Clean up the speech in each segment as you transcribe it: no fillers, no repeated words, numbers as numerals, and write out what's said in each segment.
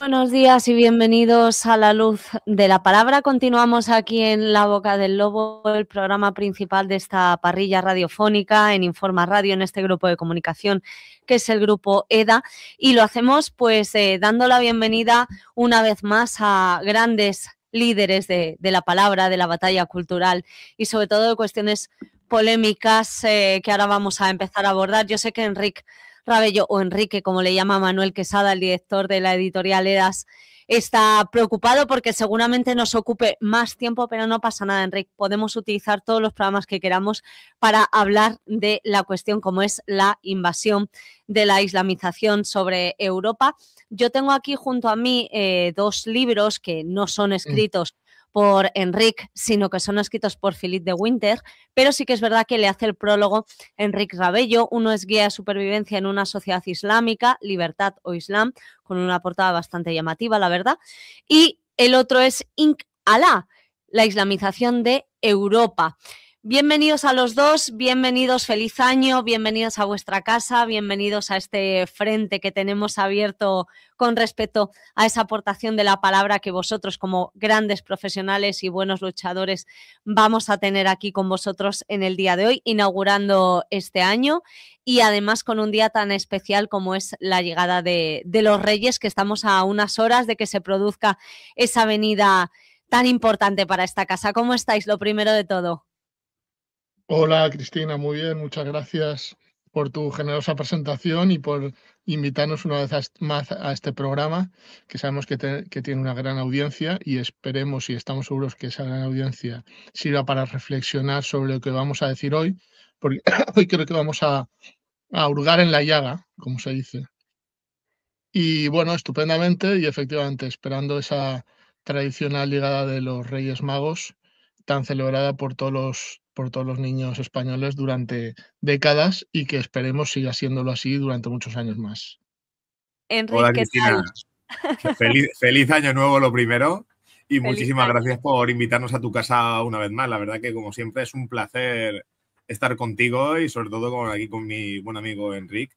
Buenos días y bienvenidos a La Luz de la Palabra. Continuamos aquí en La Boca del Lobo, el programa principal de esta parrilla radiofónica en Informa Radio, en este grupo de comunicación que es el grupo EDA, y lo hacemos pues dando la bienvenida una vez más a grandes líderes de la palabra, de la batalla cultural y sobre todo de cuestiones polémicas que ahora vamos a empezar a abordar. Yo sé que Enrique Rabello, o Enrique, como le llama Manuel Quesada, el director de la editorial EDAS, está preocupado porque seguramente nos ocupe más tiempo, pero no pasa nada, Enrique. Podemos utilizar todos los programas que queramos para hablar de la cuestión como es la invasión de la islamización sobre Europa. Yo tengo aquí junto a mí dos libros que no son escritos por Enrique, sino que son escritos por Philippe de Winter, pero sí que es verdad que le hace el prólogo Enrique Rabello. Uno es Guía de supervivencia en una sociedad islámica, Libertad o Islam, con una portada bastante llamativa, la verdad. Y el otro es Inc. Alá, la islamización de Europa. Bienvenidos a los dos, bienvenidos, feliz año, bienvenidos a vuestra casa, bienvenidos a este frente que tenemos abierto con respecto a esa aportación de la palabra que vosotros como grandes profesionales y buenos luchadores vamos a tener aquí con vosotros en el día de hoy, inaugurando este año y además con un día tan especial como es la llegada de los Reyes, que estamos a unas horas de que se produzca esa venida tan importante para esta casa. ¿Cómo estáis? Lo primero de todo. Hola Cristina, muy bien, muchas gracias por tu generosa presentación y por invitarnos una vez más a este programa, que sabemos que tiene una gran audiencia y esperemos y estamos seguros que esa gran audiencia sirva para reflexionar sobre lo que vamos a decir hoy, porque hoy creo que vamos a hurgar en la llaga, como se dice. Y bueno, estupendamente y efectivamente esperando esa tradicional llegada de los Reyes Magos, tan celebrada por todos los niños españoles durante décadas y que esperemos siga siéndolo así durante muchos años más. Enrique, Hola ¿qué tal? Cristina, feliz año nuevo lo primero y Feliz muchísimas año. gracias por invitarnos a tu casa una vez más. La verdad que como siempre es un placer estar contigo y sobre todo aquí con mi buen amigo Enrique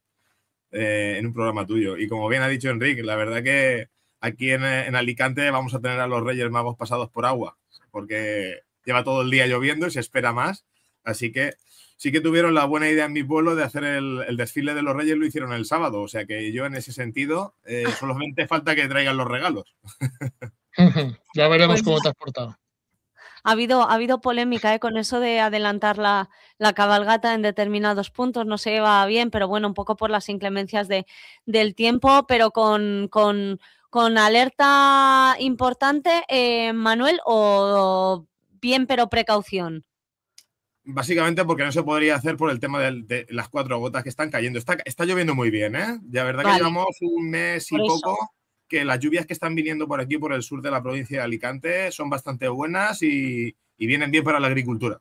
en un programa tuyo. Y como bien ha dicho Enrique, la verdad que aquí en Alicante vamos a tener a los Reyes Magos pasados por agua porque lleva todo el día lloviendo y se espera más. Así que sí que tuvieron la buena idea en mi pueblo de hacer el desfile de los Reyes, lo hicieron el sábado. O sea que yo en ese sentido solamente falta que traigan los regalos. Ya veremos Pues cómo te has portado. ha habido polémica con eso de adelantar la cabalgata en determinados puntos, no se lleva bien, pero bueno, un poco por las inclemencias del tiempo, pero con alerta importante, Manuel, o bien pero precaución. Básicamente porque no se podría hacer por el tema de las 4 gotas que están cayendo. Está lloviendo muy bien, ¿eh? La verdad que Vale, llevamos un mes y por eso. poco que las lluvias que están viniendo por aquí, por el sur de la provincia de Alicante, son bastante buenas y vienen bien para la agricultura.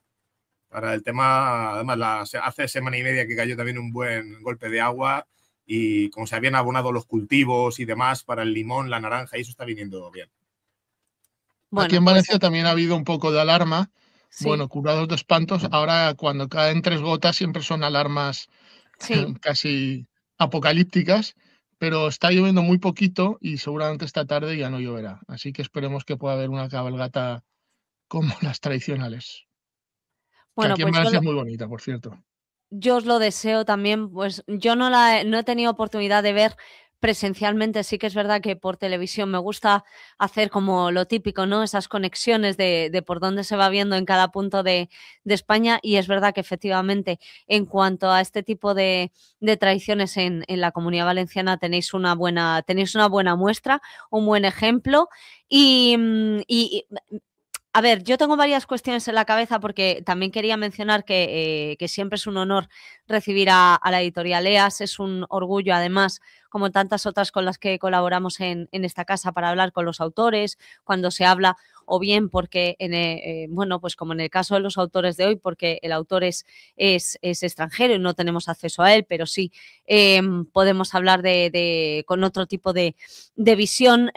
Para el tema, además, hace semana y media que cayó también un buen golpe de agua y como se habían abonado los cultivos y demás para el limón, la naranja, y eso está viniendo bien. Aquí Bueno, en pues Valencia también ha habido un poco de alarma. sí, Bueno, curados de espantos. Ahora, cuando caen 3 gotas, siempre son alarmas sí. casi apocalípticas, pero está lloviendo muy poquito y seguramente esta tarde ya no lloverá. Así que esperemos que pueda haber una cabalgata como las tradicionales, que Bueno, aquí en pues Valencia es muy bonita, por cierto. yo os lo deseo también, pues yo no he tenido oportunidad de ver presencialmente, sí que es verdad que por televisión me gusta hacer como lo típico, ¿no? Esas conexiones de por dónde se va viendo en cada punto de España, y es verdad que efectivamente en cuanto a este tipo de tradiciones en la Comunidad Valenciana tenéis una buena muestra, un buen ejemplo y a ver, yo tengo varias cuestiones en la cabeza porque también quería mencionar que siempre es un honor recibir a la editorial EAS, es un orgullo además, como tantas otras con las que colaboramos en esta casa para hablar con los autores, cuando se habla o bien porque, bueno, pues como en el caso de los autores de hoy, porque el autor es extranjero y no tenemos acceso a él, pero sí podemos hablar con otro tipo de visión.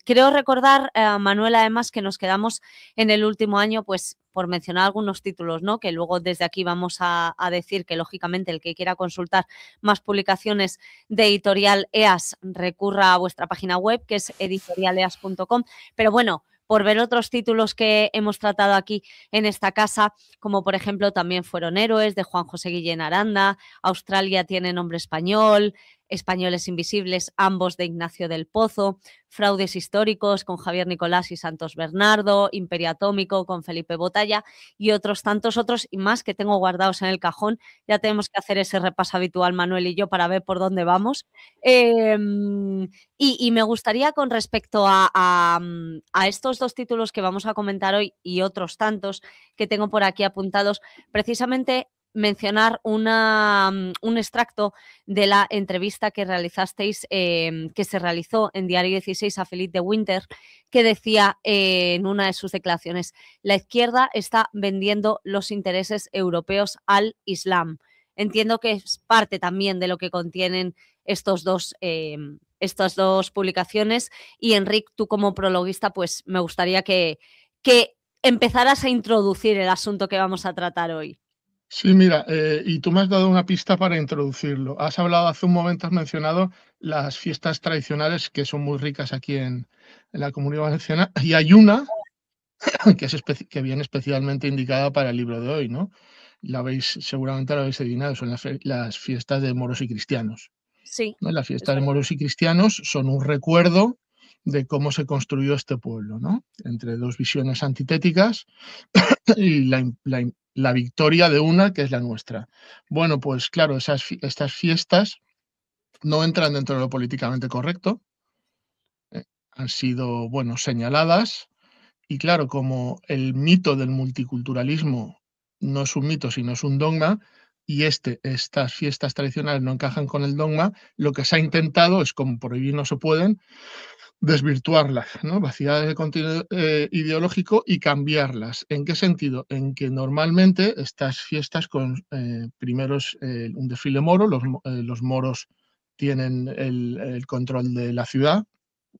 Creo recordar, Manuel, además, que nos quedamos en el último año, pues por mencionar algunos títulos, ¿no? Que luego desde aquí vamos a decir que, lógicamente, el que quiera consultar más publicaciones de Editorial EAS recurra a vuestra página web, que es editorialeas.com. Pero bueno, por ver otros títulos que hemos tratado aquí en esta casa, como por ejemplo también fueron Héroes, de Juan José Guillén Aranda, Australia tiene nombre español, Españoles invisibles, ambos de Ignacio del Pozo, Fraudes históricos con Javier Nicolás y Santos Bernardo, Imperio Atómico con Felipe Botalla y otros tantos otros y más que tengo guardados en el cajón. Ya tenemos que hacer ese repaso habitual, Manuel y yo, para ver por dónde vamos. Y me gustaría, con respecto a estos dos títulos que vamos a comentar hoy y otros tantos que tengo por aquí apuntados, precisamente mencionar un extracto de la entrevista que realizasteis, que se realizó en Diario 16 a Philippe de Winter, que decía en una de sus declaraciones: la izquierda está vendiendo los intereses europeos al Islam. Entiendo que es parte también de lo que contienen estas dos publicaciones. Y Enric, tú como prologuista, pues me gustaría que empezaras a introducir el asunto que vamos a tratar hoy. Sí, mira, y tú me has dado una pista para introducirlo. Has hablado hace un momento, has mencionado las fiestas tradicionales que son muy ricas aquí en la Comunidad Valenciana, y hay una que viene especialmente indicada para el libro de hoy, ¿no? Seguramente la habéis adivinado, son las fiestas de moros y cristianos. Sí. ¿No? Las fiestas de moros y cristianos son un recuerdo de cómo se construyó este pueblo, ¿no? Entre dos visiones antitéticas y la victoria de una, que es la nuestra. Bueno, pues claro, estas fiestas no entran dentro de lo políticamente correcto, han sido, bueno, señaladas, y claro, como el mito del multiculturalismo no es un mito, sino es un dogma, y estas fiestas tradicionales no encajan con el dogma, lo que se ha intentado es, como prohibir no se pueden, desvirtuarlas, ¿no? Vaciarlas de contenido ideológico y cambiarlas. ¿En qué sentido? En que normalmente estas fiestas primero es un desfile moro, los moros tienen el control de la ciudad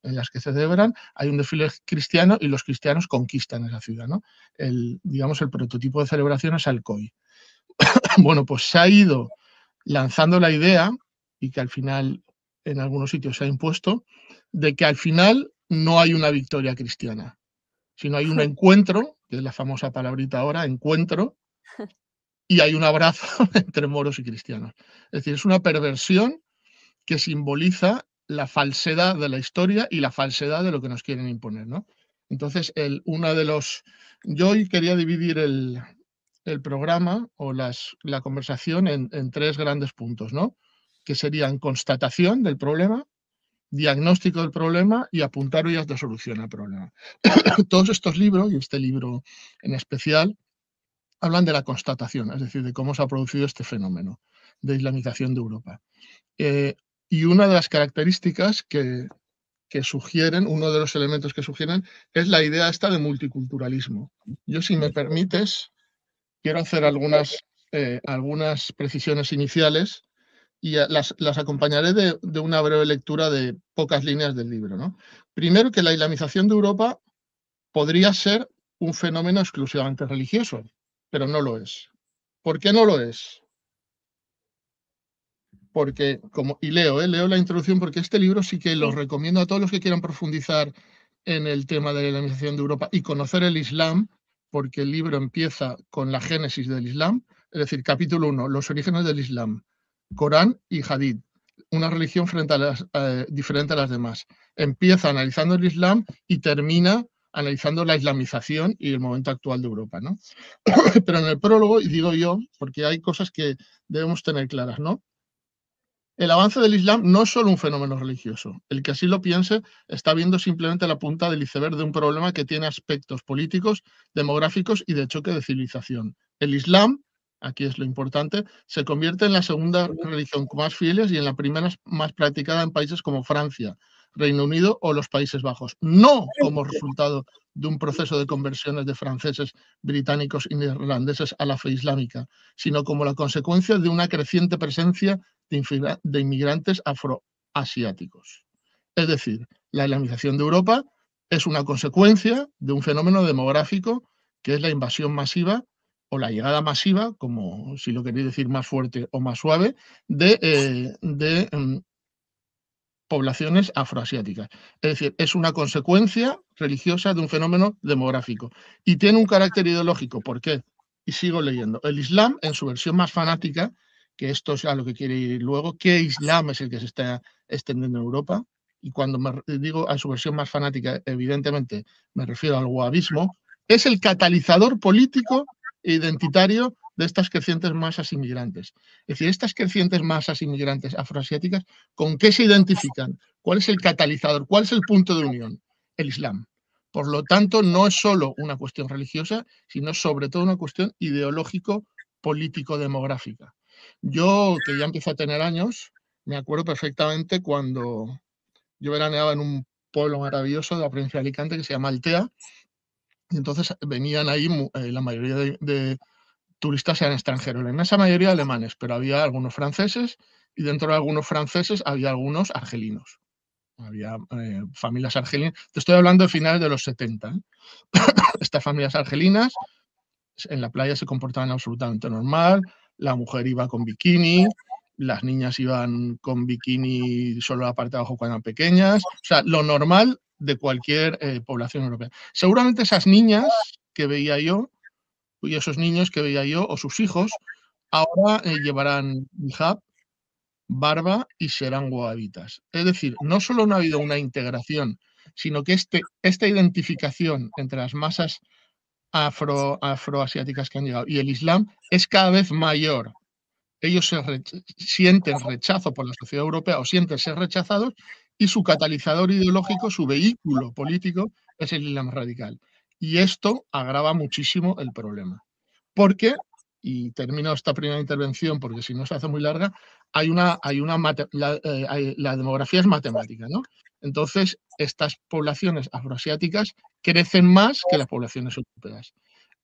en las que se celebran, hay un desfile cristiano y los cristianos conquistan esa ciudad, ¿no? Digamos, el prototipo de celebración es Alcoy. Bueno, pues se ha ido lanzando la idea, y que al final en algunos sitios se ha impuesto, de que al final no hay una victoria cristiana, sino hay un encuentro, que es la famosa palabrita ahora, encuentro, y hay un abrazo entre moros y cristianos. Es decir, es una perversión que simboliza la falsedad de la historia y la falsedad de lo que nos quieren imponer, ¿no? Entonces, yo hoy quería dividir el programa o la conversación en tres grandes puntos, ¿no? Que serían constatación del problema, diagnóstico del problema y apuntar vías de solución al problema. Todos estos libros, y este libro en especial, hablan de la constatación, es decir, de cómo se ha producido este fenómeno de islamización de Europa. Y una de las características que sugieren, uno de los elementos que sugieren, es la idea esta de multiculturalismo. Yo, si me permites, quiero hacer algunas precisiones iniciales y las acompañaré de una breve lectura de pocas líneas del libro, ¿no? Primero, que la islamización de Europa podría ser un fenómeno exclusivamente religioso, pero no lo es. ¿Por qué no lo es? Porque, leo la introducción, porque este libro sí que lo recomiendo a todos los que quieran profundizar en el tema de la islamización de Europa y conocer el Islam, porque el libro empieza con la génesis del Islam, es decir, capítulo 1, los orígenes del Islam, Corán y Hadith, una religión diferente a las demás. Empieza analizando el Islam y termina analizando la islamización y el momento actual de Europa, ¿no? Pero en el prólogo, y digo yo, porque hay cosas que debemos tener claras, ¿no? El avance del Islam no es solo un fenómeno religioso. El que así lo piense está viendo simplemente la punta del iceberg de un problema que tiene aspectos políticos, demográficos y de choque de civilización. El Islam, aquí es lo importante, se convierte en la segunda religión con más fieles y en la primera más practicada en países como Francia, Reino Unido o los Países Bajos, no como resultado de un proceso de conversiones de franceses, británicos y neerlandeses a la fe islámica, sino como la consecuencia de una creciente presencia de inmigrantes afroasiáticos. Es decir, la islamización de Europa es una consecuencia de un fenómeno demográfico que es la invasión masiva o la llegada masiva, como si lo queréis decir más fuerte o más suave, de poblaciones afroasiáticas. Es decir, es una consecuencia religiosa de un fenómeno demográfico y tiene un carácter ideológico. ¿Por qué? Y sigo leyendo. El Islam, en su versión más fanática, que esto es a lo que quiere ir luego, ¿qué Islam es el que se está extendiendo en Europa? Y cuando me digo a su versión más fanática, evidentemente me refiero al wahabismo, es el catalizador político e identitario de estas crecientes masas inmigrantes. Es decir, estas crecientes masas inmigrantes afroasiáticas, ¿con qué se identifican? ¿Cuál es el catalizador? ¿Cuál es el punto de unión? El Islam. Por lo tanto, no es solo una cuestión religiosa, sino sobre todo una cuestión ideológico-político-demográfica. Yo, que ya empiezo a tener años, me acuerdo perfectamente cuando yo veraneaba en un pueblo maravilloso de la provincia de Alicante que se llama Altea, y entonces venían ahí la mayoría de turistas eran extranjeros, la inmensa mayoría alemanes, pero había algunos franceses y dentro de algunos franceses había algunos argelinos. Había familias argelinas. Te estoy hablando de finales de los 70. ¿eh? Estas familias argelinas en la playa se comportaban absolutamente normal. La mujer iba con bikini, las niñas iban con bikini solo la parte de abajo cuando eran pequeñas. O sea, lo normal de cualquier población europea. Seguramente esas niñas que veía yo y esos niños que veía yo, o sus hijos, ahora llevarán hijab, barba y serán wahabitas. Es decir, no solo no ha habido una integración, sino que esta identificación entre las masas afroasiáticas que han llegado y el Islam es cada vez mayor. Ellos sienten rechazo por la sociedad europea o sienten ser rechazados y su catalizador ideológico, su vehículo político es el Islam radical. Y esto agrava muchísimo el problema. Porque, y termino esta primera intervención porque si no se hace muy larga, la demografía es matemática, ¿no? Entonces, estas poblaciones afroasiáticas crecen más que las poblaciones europeas.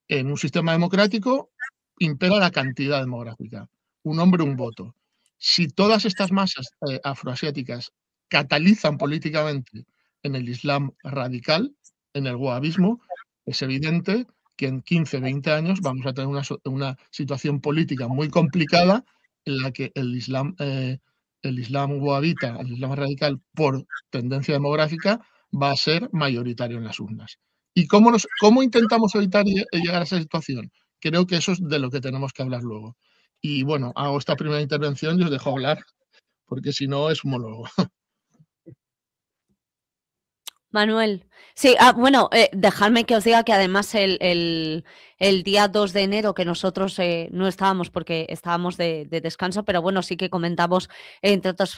En un sistema democrático impera la cantidad demográfica, un hombre, un voto. Si todas estas masas afroasiáticas catalizan políticamente en el Islam radical, en el wahabismo, es evidente que en 15, 20 años vamos a tener una situación política muy complicada en la que el Islam wahabita, el Islam radical, por tendencia demográfica, va a ser mayoritario en las urnas. ¿Y cómo intentamos evitar llegar a esa situación? Creo que eso es de lo que tenemos que hablar luego. Y bueno, hago esta primera intervención y os dejo hablar, porque si no es un monólogo. Manuel. Sí, bueno, dejadme que os diga que además el día 2 de enero, que nosotros no estábamos porque estábamos de descanso, pero bueno, sí que comentamos, entre otros,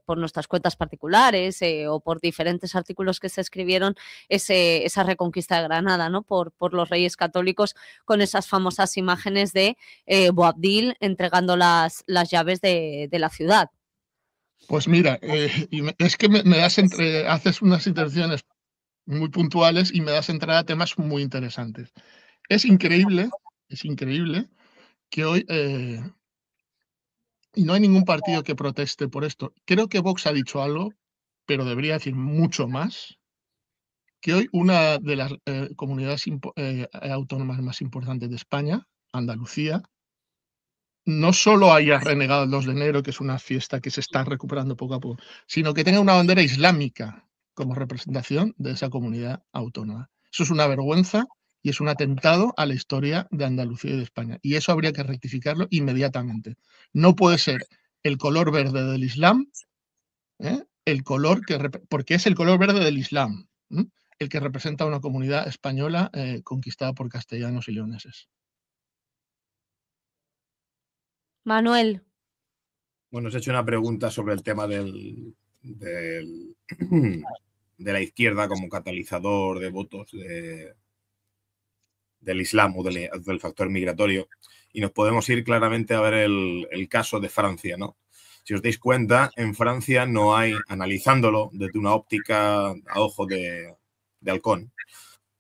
por nuestras cuentas particulares o por diferentes artículos que se escribieron, esa reconquista de Granada, ¿no? Por los Reyes Católicos, con esas famosas imágenes de Boabdil entregando las llaves de la ciudad. Pues mira, es que me haces unas intervenciones muy puntuales y me das entrada a temas muy interesantes. Es increíble que hoy, y no hay ningún partido que proteste por esto. Creo que Vox ha dicho algo, pero debería decir mucho más, que hoy una de las comunidades autónomas más importantes de España, Andalucía, no solo haya renegado el 2 de enero, que es una fiesta que se está recuperando poco a poco, sino que tenga una bandera islámica como representación de esa comunidad autónoma. Eso es una vergüenza y es un atentado a la historia de Andalucía y de España. Y eso habría que rectificarlo inmediatamente. No puede ser el color verde del Islam, porque es el color verde del Islam, el que representa a una comunidad española conquistada por castellanos y leoneses. Manuel. Bueno, os he hecho una pregunta sobre el tema de la izquierda como catalizador de votos del Islam o del factor migratorio. Y nos podemos ir claramente a ver el caso de Francia, ¿no? Si os dais cuenta, en Francia no hay, analizándolo desde una óptica a ojo de halcón,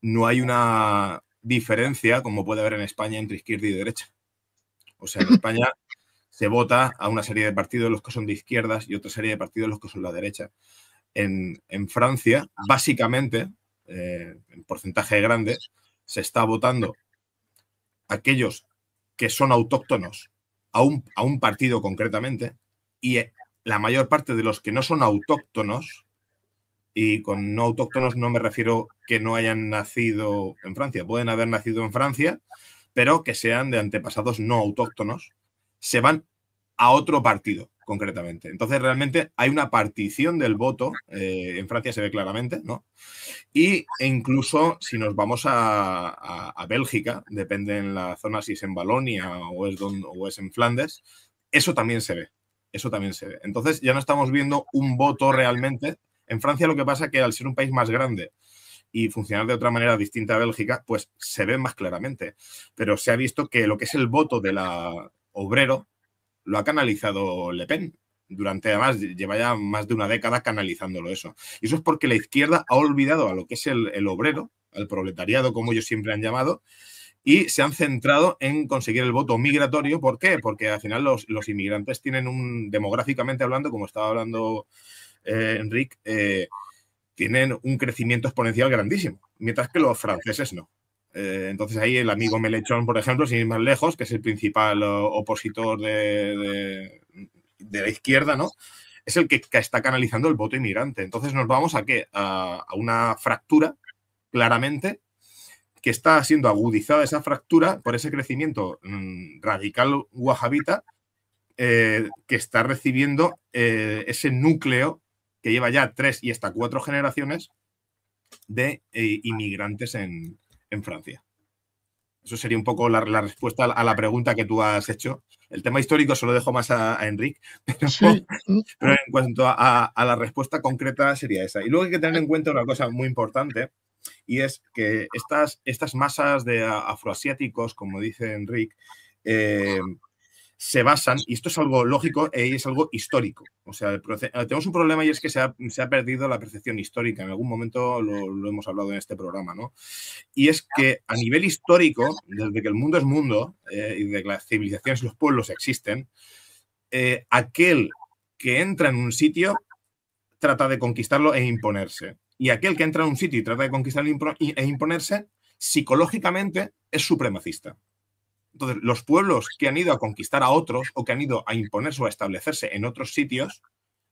no hay una diferencia, como puede haber en España, entre izquierda y derecha. O sea, en España se vota a una serie de partidos los que son de izquierdas y otra serie de partidos los que son la derecha. En Francia, básicamente, en porcentaje grande, se está votando aquellos que son autóctonos a un partido concretamente, y la mayor parte de los que no son autóctonos, y con no autóctonos no me refiero que no hayan nacido en Francia, pueden haber nacido en Francia, pero que sean de antepasados no autóctonos, se van a otro partido concretamente. Entonces realmente hay una partición del voto, en Francia se ve claramente, ¿no? E incluso si nos vamos a Bélgica, depende en la zona si es en Valonia o es en Flandes, eso también se ve. Eso también se ve. Entonces ya no estamos viendo un voto realmente. En Francia lo que pasa es que al ser un país más grande y funcionar de otra manera distinta a Bélgica, pues se ve más claramente. Pero se ha visto que lo que es el voto de la obrero lo ha canalizado Le Pen. Además, lleva ya más de una década canalizándolo eso. Y eso es porque la izquierda ha olvidado a lo que es el obrero, al proletariado, como ellos siempre han llamado, y se han centrado en conseguir el voto migratorio. ¿Por qué? Porque al final los inmigrantes tienen demográficamente hablando, como estaba hablando Enrique, tienen un crecimiento exponencial grandísimo, mientras que los franceses no. Entonces ahí el amigo Melechón, por ejemplo, sin ir más lejos, que es el principal opositor de la izquierda, ¿no? Es el que está canalizando el voto inmigrante. Entonces nos vamos a ¿qué? A una fractura, claramente, que está siendo agudizada esa fractura por ese crecimiento radical wahabita que está recibiendo ese núcleo que lleva ya 3 y hasta 4 generaciones de inmigrantes en Francia. Eso sería un poco la respuesta a la pregunta que tú has hecho. El tema histórico se lo dejo más a Enrique, pero en cuanto a la respuesta concreta sería esa. Y luego hay que tener en cuenta una cosa muy importante, y es que estas masas de afroasiáticos, como dice Enrique, se basan, y esto es algo lógico y es algo histórico. O sea, tenemos un problema, y es que se ha perdido la percepción histórica. En algún momento lo hemos hablado en este programa, ¿no? Y es que a nivel histórico, desde que el mundo es mundo y desde que las civilizaciones y los pueblos existen, aquel que entra en un sitio trata de conquistarlo e imponerse. Y aquel que entra en un sitio y trata de conquistarlo e imponerse, psicológicamente es supremacista. Entonces, los pueblos que han ido a conquistar a otros o que han ido a imponerse o a establecerse en otros sitios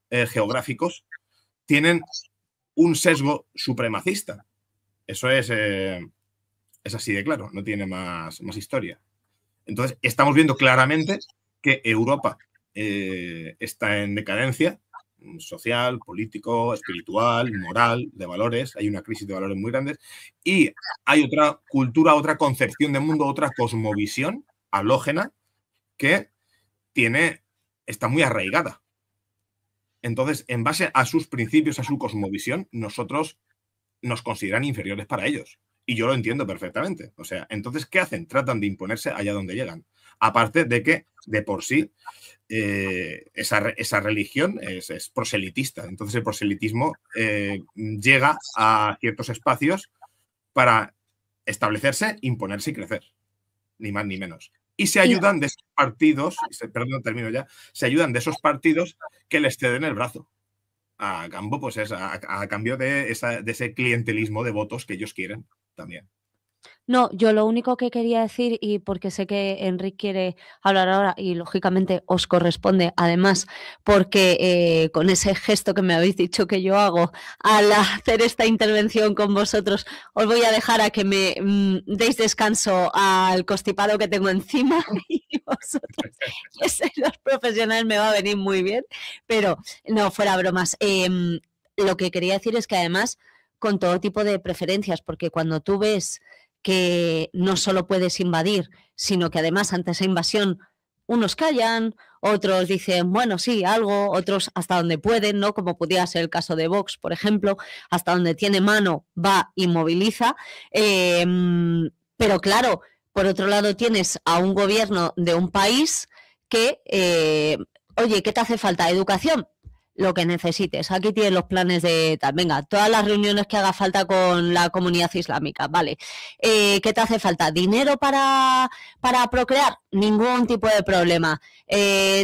geográficos tienen un sesgo supremacista. Eso es así de claro, no tiene más historia. Entonces, estamos viendo claramente que Europa está en decadencia social, político, espiritual, moral, de valores. Hay una crisis de valores muy grandes y hay otra cultura, otra concepción de mundo, otra cosmovisión halógena que está muy arraigada. Entonces, en base a sus principios, a su cosmovisión, nosotros nos consideran inferiores para ellos. Y yo lo entiendo perfectamente. O sea, entonces, ¿qué hacen? Tratan de imponerse allá donde llegan. Aparte de que, de por sí, esa religión es proselitista. Entonces, el proselitismo llega a ciertos espacios para establecerse, imponerse y crecer. Ni más ni menos. Y se ayudan de esos partidos, perdón, termino ya, se ayudan de esos partidos que les ceden el brazo. A cambio de ese clientelismo de votos que ellos quieren también. No, yo lo único que quería decir, y porque sé que Enrique quiere hablar ahora y lógicamente os corresponde, además, porque con ese gesto que me habéis dicho que yo hago al hacer esta intervención con vosotros, os voy a dejar a que me deis descanso al constipado que tengo encima y vosotros, que sois los profesionales, me va a venir muy bien, pero no, fuera bromas. Lo que quería decir es que además, con todo tipo de preferencias, porque cuando tú ves que no solo puedes invadir, sino que además ante esa invasión unos callan, otros dicen, bueno, sí, algo, otros hasta donde pueden, ¿no? Como pudiera ser el caso de Vox, por ejemplo, hasta donde tiene mano va y moviliza. Pero claro, por otro lado tienes a un gobierno de un país que Oye, ¿qué te hace falta? ¿Educación? Lo que necesites. Aquí tienes los planes de tal. Venga, todas las reuniones que haga falta con la comunidad islámica. Vale. ¿Qué te hace falta? ¿Dinero para procrear? Ningún tipo de problema.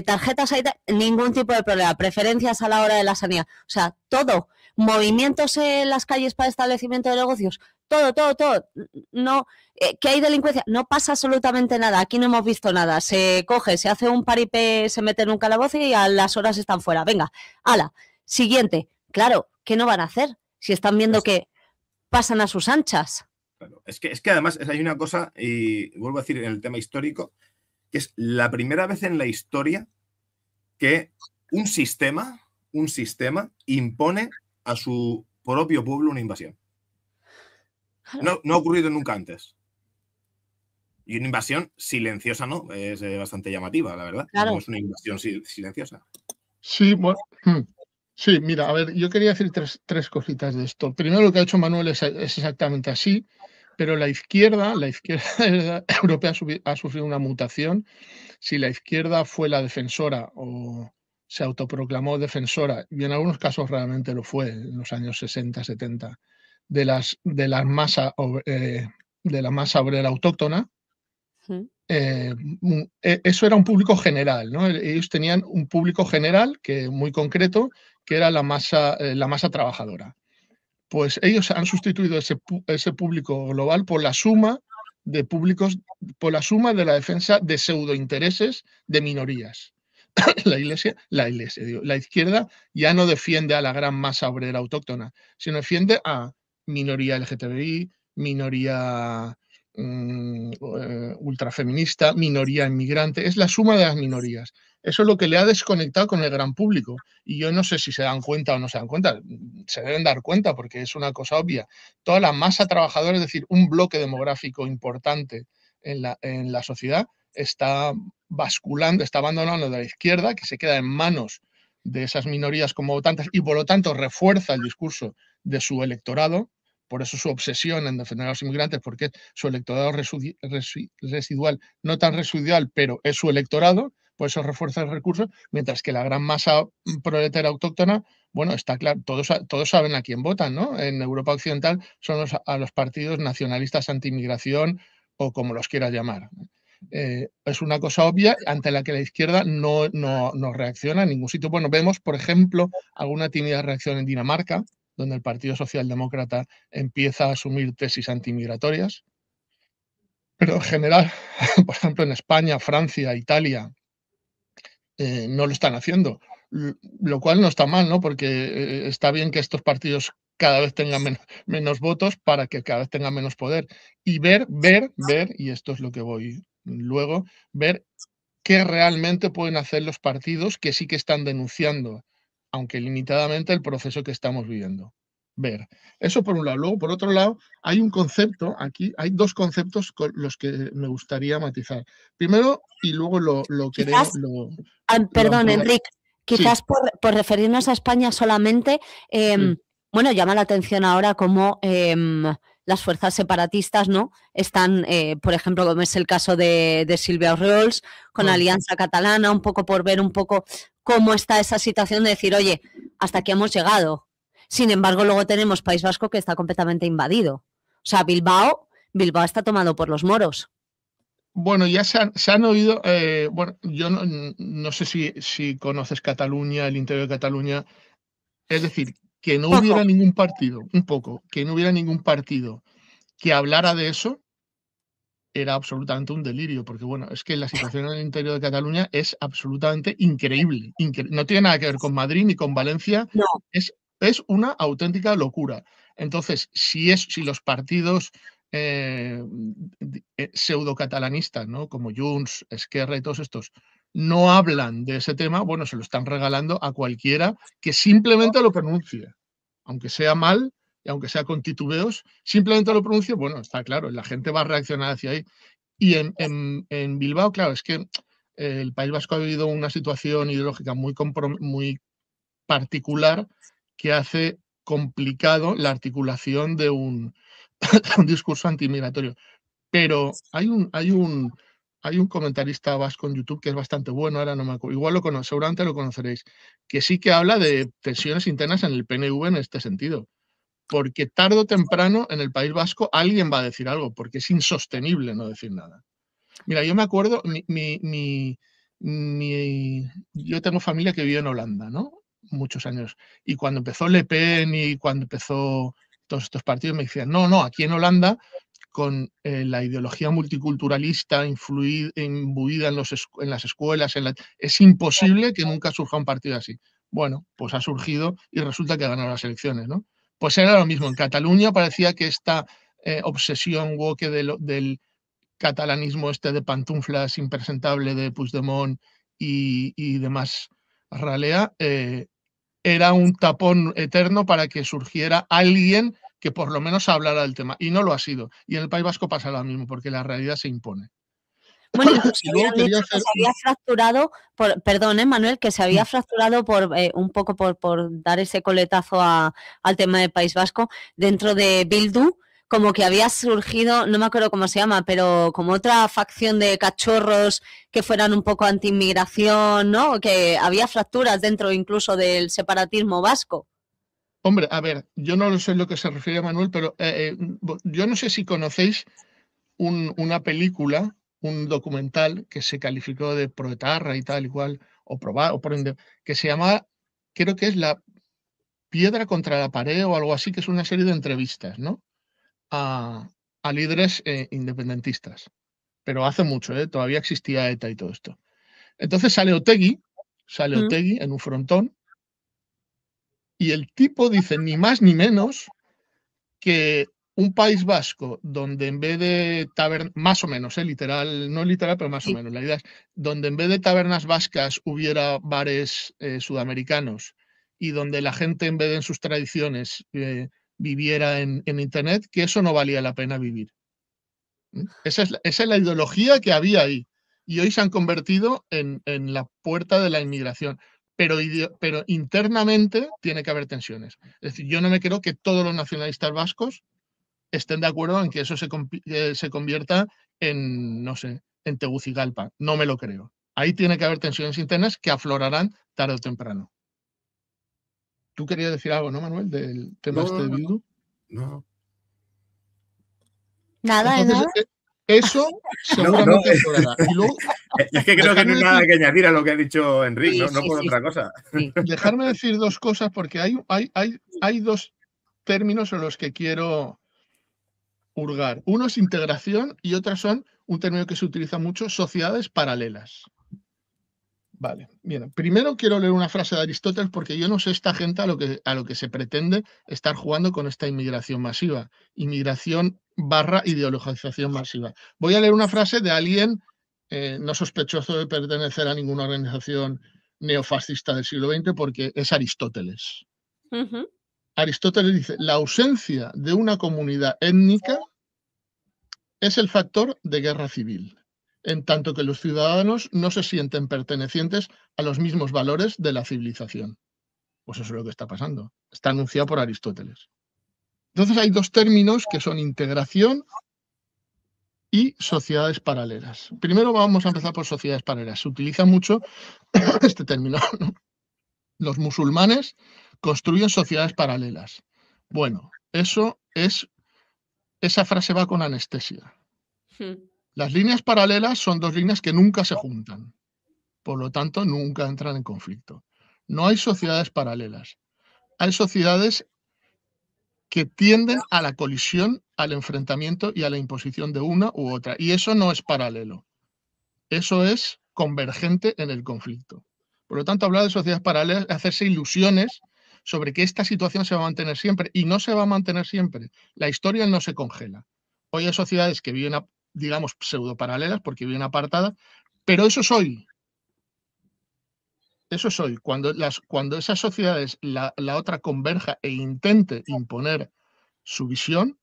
¿Tarjetas ahí? Ningún tipo de problema. ¿Preferencias a la hora de la sanidad? O sea, todo. ¿Movimientos en las calles para establecimiento de negocios? Todo. No, ¿qué hay delincuencia? No pasa absolutamente nada. Aquí no hemos visto nada. Se coge, se hace un paripé, se mete en un calabozo y a las horas están fuera. Venga, ala. Siguiente. Claro, ¿qué no van a hacer? Si están viendo que pasan a sus anchas. Claro. Es que además hay una cosa, y vuelvo a decir en el tema histórico, que es la primera vez en la historia que un sistema impone a su propio pueblo una invasión. No ha ocurrido nunca antes. Y una invasión silenciosa, ¿no? Es bastante llamativa, la verdad. Claro. No es una invasión silenciosa. Sí, bueno, sí, mira, a ver, yo quería decir tres cositas de esto. Primero, lo que ha hecho Manuel es exactamente así, pero la izquierda europea ha sufrido una mutación. Si la izquierda fue la defensora o se autoproclamó defensora, y en algunos casos realmente lo fue, en los años 60, 70, de la masa obrera autóctona, eso era un público general, ¿no? Ellos tenían un público general muy concreto, que era la masa trabajadora. Pues ellos han sustituido ese público global por la suma de públicos, por la suma de la defensa de pseudointereses de minorías. La izquierda ya no defiende a la gran masa obrera autóctona, sino defiende a minoría LGTBI, minoría ultrafeminista, minoría inmigrante. Es la suma de las minorías. Eso es lo que le ha desconectado con el gran público. Y yo no sé si se dan cuenta o no se dan cuenta. Se deben dar cuenta porque es una cosa obvia. Toda la masa trabajadora, es decir, un bloque demográfico importante en la sociedad, está basculando, está abandonando de la izquierda, que se queda en manos de esas minorías como votantes y por lo tanto refuerza el discurso de su electorado. Por eso su obsesión en defender a los inmigrantes, porque su electorado residual, no tan residual, pero es su electorado, por eso refuerza el recurso, mientras que la gran masa proletaria autóctona, bueno, está claro, todos saben a quién votan, ¿no? En Europa Occidental son a los partidos nacionalistas anti-inmigración o como los quieras llamar. Es una cosa obvia ante la que la izquierda no reacciona en ningún sitio. Bueno, vemos, por ejemplo, alguna tímida reacción en Dinamarca, donde el Partido Socialdemócrata empieza a asumir tesis antimigratorias. Pero en general, por ejemplo, en España, Francia, Italia, no lo están haciendo. Lo cual no está mal, ¿no? Porque está bien que estos partidos cada vez tengan menos votos para que cada vez tengan menos poder. Y ver, y esto es lo que voy luego, ver qué realmente pueden hacer los partidos que sí que están denunciando, aunque limitadamente, el proceso que estamos viviendo. Ver. Eso por un lado. Luego, por otro lado, hay un concepto aquí, hay dos conceptos con los que me gustaría matizar. Primero, y luego lo queremos. Perdón, Enrique, quizás sí. por referirnos a España solamente, bueno, llama la atención ahora cómo las fuerzas separatistas, ¿no? Están, por ejemplo, como es el caso de Silvia Orriols, con la Alianza Catalana, un poco por ver un poco cómo está esa situación de decir, oye, hasta aquí hemos llegado. Sin embargo, luego tenemos País Vasco que está completamente invadido. O sea, Bilbao está tomado por los moros. Bueno, ya se han oído, bueno, yo no sé si conoces Cataluña, el interior de Cataluña, es decir, que no hubiera ningún partido, que no hubiera ningún partido que hablara de eso, era absolutamente un delirio, porque bueno, es que la situación en el interior de Cataluña es absolutamente increíble. No tiene nada que ver con Madrid ni con Valencia, no. Es una auténtica locura. Entonces, si los partidos pseudo-catalanistas, ¿no? Como Junts, Esquerra y todos estos, no hablan de ese tema, bueno, se lo están regalando a cualquiera que simplemente lo pronuncie, aunque sea mal y aunque sea con titubeos, simplemente lo pronuncie, bueno, está claro, la gente va a reaccionar hacia ahí. Y en Bilbao, claro, es que el País Vasco ha vivido una situación ideológica muy particular que hace complicado la articulación de un discurso antimigratorio. Pero hay un hay un comentarista vasco en YouTube que es bastante bueno, ahora no me acuerdo, igual seguramente lo conoceréis, que sí que habla de tensiones internas en el PNV en este sentido. Porque tarde o temprano en el País Vasco alguien va a decir algo, porque es insostenible no decir nada. Mira, yo me acuerdo, yo tengo familia que vive en Holanda, ¿no? Muchos años. Y cuando empezó Le Pen y cuando empezó todos estos partidos me decían, no, aquí en Holanda, con la ideología multiculturalista imbuida en las escuelas, es imposible que nunca surja un partido así. Bueno, pues ha surgido y resulta que ha ganado las elecciones, ¿no? Pues era lo mismo. En Cataluña parecía que esta obsesión woke del catalanismo de pantuflas impresentable de Puigdemont y demás ralea, era un tapón eterno para que surgiera alguien que por lo menos hablara del tema. Y no lo ha sido. Y en el País Vasco pasa lo mismo, porque la realidad se impone. Bueno, incluso habían dicho que se había fracturado, perdón, Manuel, que se había fracturado un poco por dar ese coletazo al tema del País Vasco, dentro de Bildu, como que había surgido, no me acuerdo cómo se llama, pero como otra facción de cachorros que fueran un poco anti-inmigración, ¿no? Que había fracturas dentro incluso del separatismo vasco. Hombre, a ver, yo no sé lo que se refiere Manuel, pero yo no sé si conocéis una película, un documental que se calificó de proetarra y tal y cual, que se llama, creo que es La Piedra contra la Pared o algo así, que es una serie de entrevistas, ¿no? A líderes independentistas. Pero hace mucho, todavía existía ETA y todo esto. Entonces sale Otegi en un frontón y el tipo dice ni más ni menos que un País Vasco donde en vez de tabernas, más o menos, literal, no literal, pero más o menos, la idea es donde en vez de tabernas vascas hubiera bares sudamericanos y donde la gente en vez de en sus tradiciones viviera en Internet, que eso no valía la pena vivir. Esa es la ideología que había ahí. Y hoy se han convertido en la puerta de la inmigración. Pero internamente tiene que haber tensiones. Es decir, yo no me creo que todos los nacionalistas vascos estén de acuerdo en que eso se convierta en, no sé, en Tegucigalpa. No me lo creo. Ahí tiene que haber tensiones internas que aflorarán tarde o temprano. ¿Tú querías decir algo, no, Manuel, del tema de Bildu? No. Nada, entonces, nada. Eso seguramente aflorará. Y luego, es que creo que no hay nada que añadir a lo que ha dicho Enrique, no por otra cosa. Dejarme decir dos cosas, porque hay dos términos en los que quiero hurgar. Uno es integración y otro son un término que se utiliza mucho, sociedades paralelas. Vale, bien. Primero quiero leer una frase de Aristóteles porque yo no sé esta gente a lo que se pretende estar jugando con esta inmigración masiva. Inmigración / ideologización masiva. Voy a leer una frase de alguien no sospechoso de pertenecer a ninguna organización neofascista del siglo XX porque es Aristóteles. Aristóteles dice, la ausencia de una comunidad étnica es el factor de guerra civil, en tanto que los ciudadanos no se sienten pertenecientes a los mismos valores de la civilización. Pues eso es lo que está pasando. Está anunciado por Aristóteles. Entonces hay dos términos que son integración y sociedades paralelas. Primero vamos a empezar por sociedades paralelas. Se utiliza mucho este término, ¿no? Los musulmanes construyen sociedades paralelas. Bueno, esa frase va con anestesia. Las líneas paralelas son dos líneas que nunca se juntan. Por lo tanto, nunca entran en conflicto. No hay sociedades paralelas. Hay sociedades que tienden a la colisión, al enfrentamiento y a la imposición de una u otra. Y eso no es paralelo. Eso es convergente en el conflicto. Por lo tanto, hablar de sociedades paralelas es hacerse ilusiones sobre que esta situación se va a mantener siempre. Y no se va a mantener siempre. La historia no se congela. Hoy hay sociedades que viven, digamos, pseudo paralelas porque viven apartadas, pero eso es hoy. Eso es hoy. Cuando esas sociedades, la otra converja e intente imponer su visión,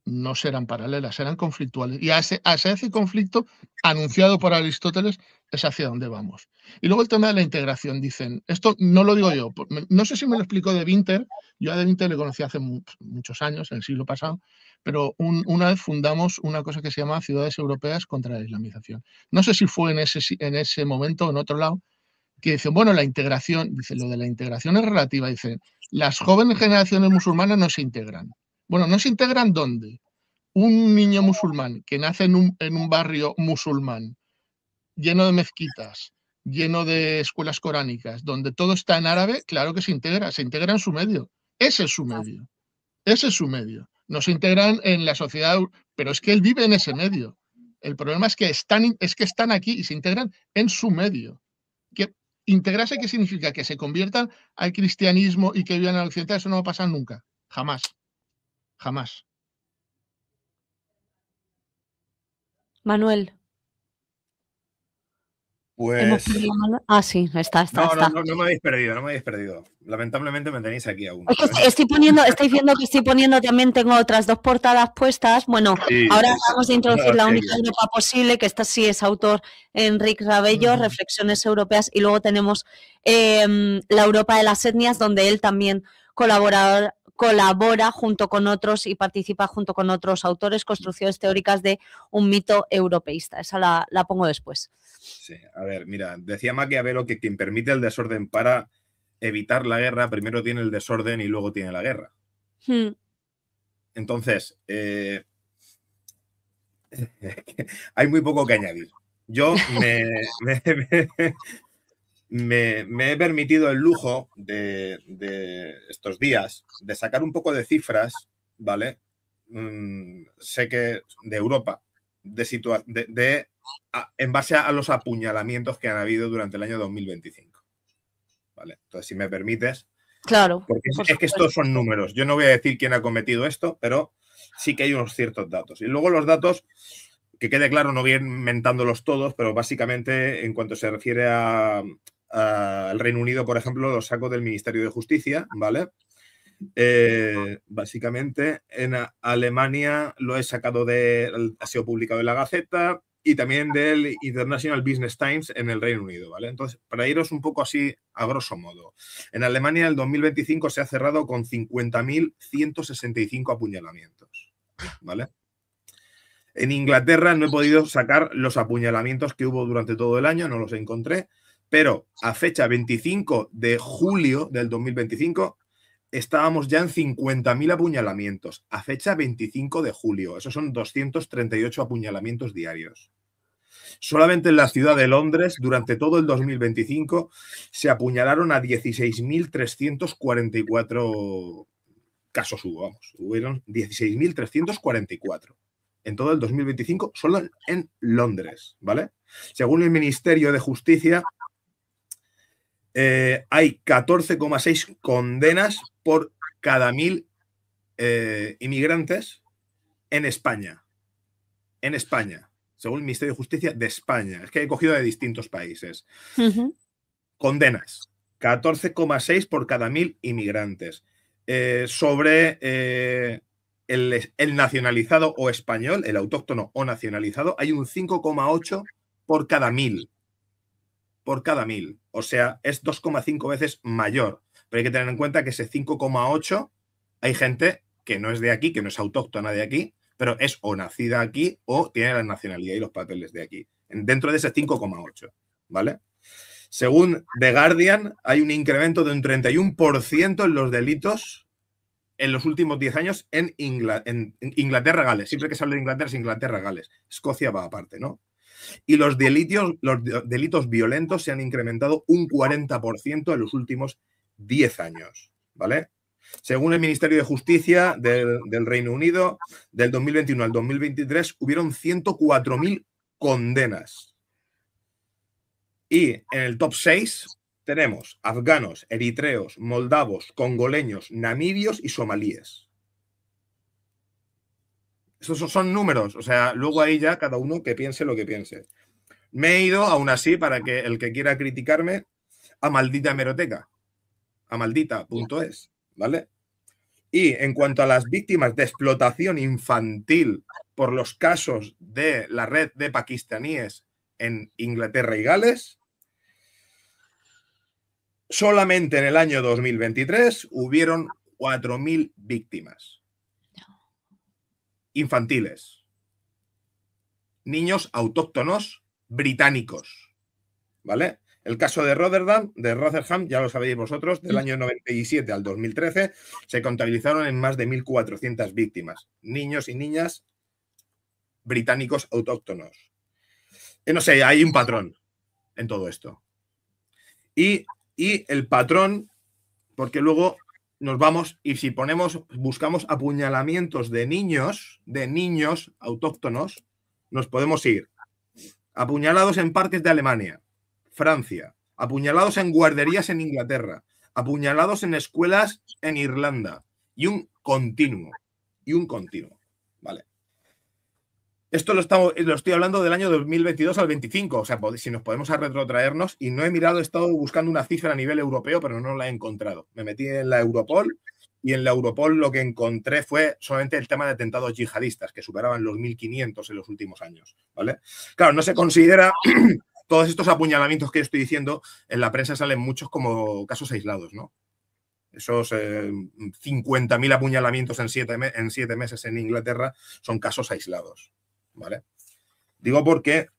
no serán paralelas, serán conflictuales. Y hacia ese conflicto anunciado por Aristóteles es hacia dónde vamos. Y luego el tema de la integración, dicen, esto no lo digo yo, no sé si me lo explicó De Winter, yo a De Winter le conocí hace muchos años, en el siglo pasado, pero una vez fundamos una cosa que se llama Ciudades Europeas contra la Islamización. No sé si fue en ese momento o en otro lado, que dicen, bueno, la integración, dice, lo de la integración es relativa, dice, las jóvenes generaciones musulmanas no se integran. Bueno, ¿no se integran dónde? Un niño musulmán que nace en un barrio musulmán, lleno de mezquitas, lleno de escuelas coránicas, donde todo está en árabe, claro que se integra en su medio. Ese es su medio. Ese es su medio. No se integran en la sociedad, pero es que él vive en ese medio. El problema es que están aquí y se integran en su medio. ¿Qué, integrarse qué significa? Que se conviertan al cristianismo y que vivan al occidental. Eso no va a pasar nunca. Jamás. Jamás. Manuel. Pues... Ah, sí, está. No me habéis perdido. Lamentablemente me tenéis aquí aún. Es que estoy diciendo que estoy poniendo también, tengo otras dos portadas puestas. Bueno, sí, ahora vamos a introducir la única Europa posible, que esta sí es autor Enric Rabello, Reflexiones Europeas, y luego tenemos la Europa de las etnias, donde él también colabora junto con otros y participa junto con otros autores, construcciones teóricas de un mito europeísta. Esa la pongo después. Sí, a ver, mira, decía Maquiavelo que quien permite el desorden para evitar la guerra, primero tiene el desorden y luego tiene la guerra. Entonces, hay muy poco que añadir. Yo me he permitido el lujo de estos días de sacar un poco de cifras, ¿vale? Sé que de Europa, en base a los apuñalamientos que han habido durante el año 2025. ¿Vale? Entonces, si me permites. Claro. Porque es que estos son números. Yo no voy a decir quién ha cometido esto, pero sí que hay unos ciertos datos. Y luego los datos, que quede claro, no voy inventándolos todos, pero básicamente en cuanto se refiere al Reino Unido, por ejemplo, los saco del Ministerio de Justicia, ¿vale? Básicamente en Alemania lo he sacado ha sido publicado en la Gaceta y también del International Business Times en el Reino Unido, ¿vale? Entonces, para iros un poco así a grosso modo, en Alemania el 2025 se ha cerrado con 50.165 apuñalamientos, ¿vale? En Inglaterra no he podido sacar los apuñalamientos que hubo durante todo el año, no los encontré, pero a fecha 25 de julio del 2025 estábamos ya en 50.000 apuñalamientos, a fecha 25 de julio. Esos son 238 apuñalamientos diarios. Solamente en la ciudad de Londres, durante todo el 2025, se apuñalaron a 16.344 casos hubieron 16.344 en todo el 2025, solo en Londres, ¿vale? Según el Ministerio de Justicia, hay 14,6 condenas por cada 1.000 inmigrantes en España. En España, según el Ministerio de Justicia de España. Es que he cogido de distintos países. Condenas. 14,6 por cada 1.000 inmigrantes. Sobre el nacionalizado o español, el autóctono o nacionalizado, hay un 5,8 por cada 1.000. Por cada 1.000. O sea, es 2,5 veces mayor. Pero hay que tener en cuenta que ese 5,8 hay gente que no es de aquí, que no es autóctona de aquí, pero es o nacida aquí o tiene la nacionalidad y los papeles de aquí. Dentro de ese 5,8, ¿vale? Según The Guardian, hay un incremento de un 31% en los delitos en los últimos 10 años en Inglaterra, Gales. Siempre que se habla de Inglaterra es Inglaterra, Gales. Escocia va aparte, ¿no? Y los delitos violentos se han incrementado un 40% en los últimos 10 años, ¿vale? Según el Ministerio de Justicia del Reino Unido, del 2021 al 2023 hubieron 104.000 condenas. Y en el top 6 tenemos afganos, eritreos, moldavos, congoleños, namibios y somalíes. Esos son números, o sea, luego ahí ya cada uno que piense lo que piense. Me he ido, aún así, para que el que quiera criticarme, a maldita hemeroteca, a maldita.es, ¿vale? Y en cuanto a las víctimas de explotación infantil por los casos de la red de pakistaníes en Inglaterra y Gales, solamente en el año 2023 hubieron 4.000 víctimas infantiles. Niños autóctonos británicos, ¿vale? El caso de Rotherham, ya lo sabéis vosotros, del año 97 al 2013, se contabilizaron en más de 1.400 víctimas, niños y niñas británicos autóctonos. No sé, hay un patrón en todo esto. Y el patrón, porque luego nos vamos y si buscamos apuñalamientos de niños autóctonos, nos podemos ir apuñalados en parques de Alemania, Francia, apuñalados en guarderías en Inglaterra, apuñalados en escuelas en Irlanda y un continuo, ¿vale? Esto lo estoy hablando del año 2022 al 25, o sea, si nos podemos retrotraernos, y no he mirado, he estado buscando una cifra a nivel europeo, pero no la he encontrado. Me metí en la Europol y en la Europol lo que encontré fue solamente el tema de atentados yihadistas, que superaban los 1.500 en los últimos años, ¿vale? Claro, no se considera... Todos estos apuñalamientos que estoy diciendo, en la prensa salen muchos como casos aislados, ¿no? Esos 50.000 apuñalamientos en 7 meses en Inglaterra son casos aislados, ¿vale? Digo porque